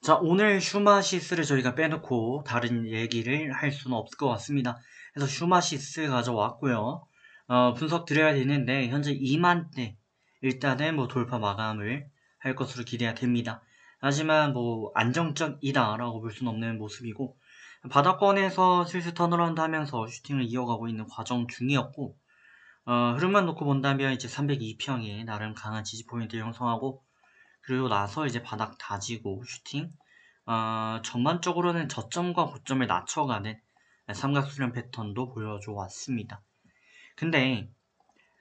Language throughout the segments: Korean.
자, 오늘 슈마시스를 저희가 빼놓고 다른 얘기를 할 수는 없을 것 같습니다. 그래서 슈마시스 가져왔고요. 분석 드려야 되는데 현재 2만대 일단은 돌파 마감을 할 것으로 기대가 됩니다. 하지만 안정적이다라고 볼 수는 없는 모습이고, 바닥권에서 슬슬 턴어라운드 하면서 슈팅을 이어가고 있는 과정 중이었고, 흐름만 놓고 본다면 이제 302평에 나름 강한 지지 포인트 형성하고, 그리고 나서 이제 바닥 다지고 슈팅, 전반적으로는 저점과 고점을 낮춰가는 삼각수렴 패턴도 보여줘 왔습니다. 근데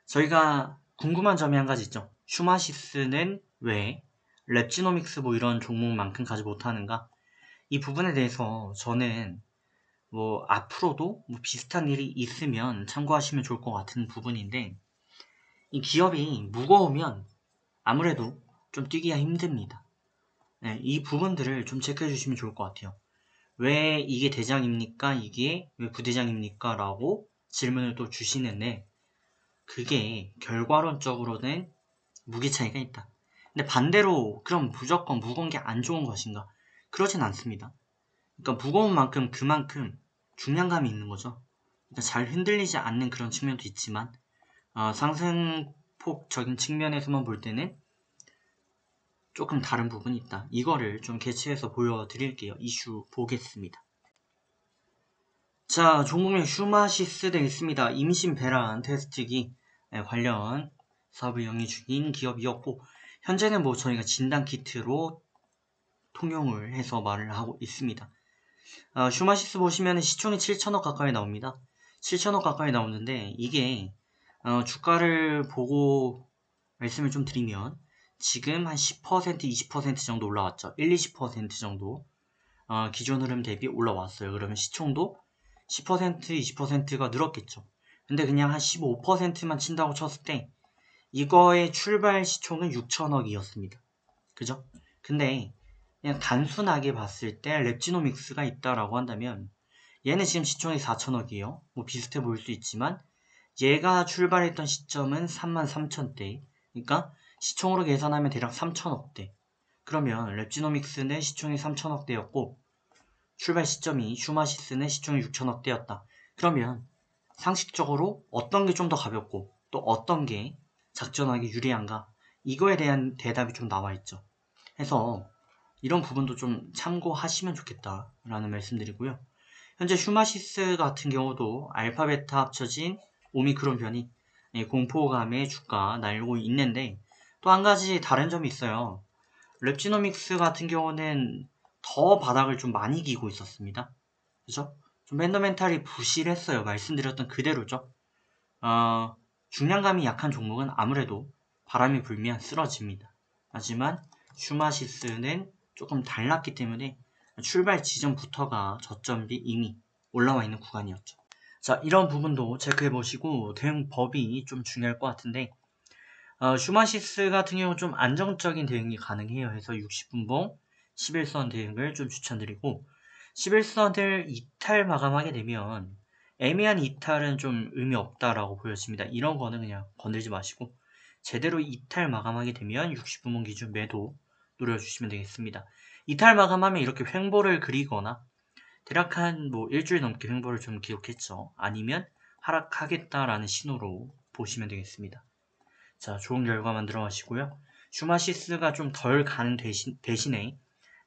저희가 궁금한 점이 한 가지 있죠. 슈마시스는 왜 랩지노믹스 이런 종목만큼 가지 못하는가? 이 부분에 대해서 저는 앞으로도 비슷한 일이 있으면 참고하시면 좋을 것 같은 부분인데, 이 기업이 무거우면 아무래도 좀 뛰기가 힘듭니다. 네, 이 부분들을 좀 체크해 주시면 좋을 것 같아요. 왜 이게 대장입니까? 이게 왜 부대장입니까? 라고 질문을 또 주시는데, 그게 결과론적으로는 무게 차이가 있다. 근데 반대로 그럼 무조건 무거운 게 안 좋은 것인가? 그러진 않습니다. 그러니까 무거운 만큼 그만큼 중량감이 있는 거죠. 그러니까 잘 흔들리지 않는 그런 측면도 있지만, 상승폭적인 측면에서만 볼 때는 조금 다른 부분이 있다. 이거를 좀 개최해서 보여드릴게요. 이슈 보겠습니다. 자, 종목명 슈마시스 되어 있습니다. 임신 배란 테스트기 관련 사업을 영위 중인 기업이었고, 현재는 저희가 진단키트로 통용을 해서 말을 하고 있습니다. 슈마시스 보시면 시총이 7천억 가까이 나옵니다. 7천억 가까이 나오는데, 이게 주가를 보고 말씀을 좀 드리면 지금 한 10%, 20% 정도 올라왔죠. 1, 20% 정도 기존 흐름 대비 올라왔어요. 그러면 시총도 10%, 20%가 늘었겠죠. 근데 그냥 한 15%만 친다고 쳤을 때 이거의 출발 시총은 6천억이었습니다. 그죠? 근데 그냥 단순하게 봤을 때 랩지노믹스가 있다라고 한다면 얘는 지금 시총이 4천억이에요. 비슷해 보일 수 있지만 얘가 출발했던 시점은 33,000대. 그러니까 시총으로 계산하면 대략 3천억대. 그러면 랩지노믹스는 시총이 3천억대였고 출발 시점이 슈마시스는 시총이 6천억대였다. 그러면 상식적으로 어떤 게 좀 더 가볍고 또 어떤 게 작전하기 유리한가? 이거에 대한 대답이 좀 나와 있죠. 해서 이런 부분도 좀 참고하시면 좋겠다라는 말씀드리고요. 현재 슈마시스 같은 경우도 알파 베타 합쳐진 오미크론 변이 공포감의 주가 날고 있는데, 또 한 가지 다른 점이 있어요. 랩지노믹스 같은 경우는 더 바닥을 좀 많이 기고 있었습니다. 그죠? 좀 펀더멘탈이 부실했어요. 말씀드렸던 그대로죠. 중량감이 약한 종목은 아무래도 바람이 불면 쓰러집니다. 하지만 슈마시스는 조금 달랐기 때문에 출발 지점부터가 저점비 이미 올라와 있는 구간이었죠. 자, 이런 부분도 체크해 보시고 대응 법이 좀 중요할 것 같은데, 슈마시스 같은 경우 좀 안정적인 대응이 가능해요. 해서 60분봉 11선 대응을 좀 추천드리고, 11선을 이탈 마감하게 되면 애매한 이탈은 좀 의미 없다라고 보여집니다. 이런 거는 그냥 건들지 마시고 제대로 이탈 마감하게 되면 60분봉 기준 매도 노려주시면 되겠습니다. 이탈 마감하면 이렇게 횡보를 그리거나 대략 한 일주일 넘게 횡보를 좀 기록했죠. 아니면 하락하겠다라는 신호로 보시면 되겠습니다. 자, 좋은 결과 만들어 가시고요. 슈마시스가 좀 덜 가는 대신에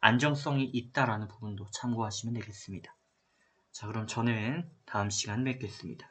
안정성이 있다라는 부분도 참고하시면 되겠습니다. 자, 그럼 저는 다음 시간 뵙겠습니다.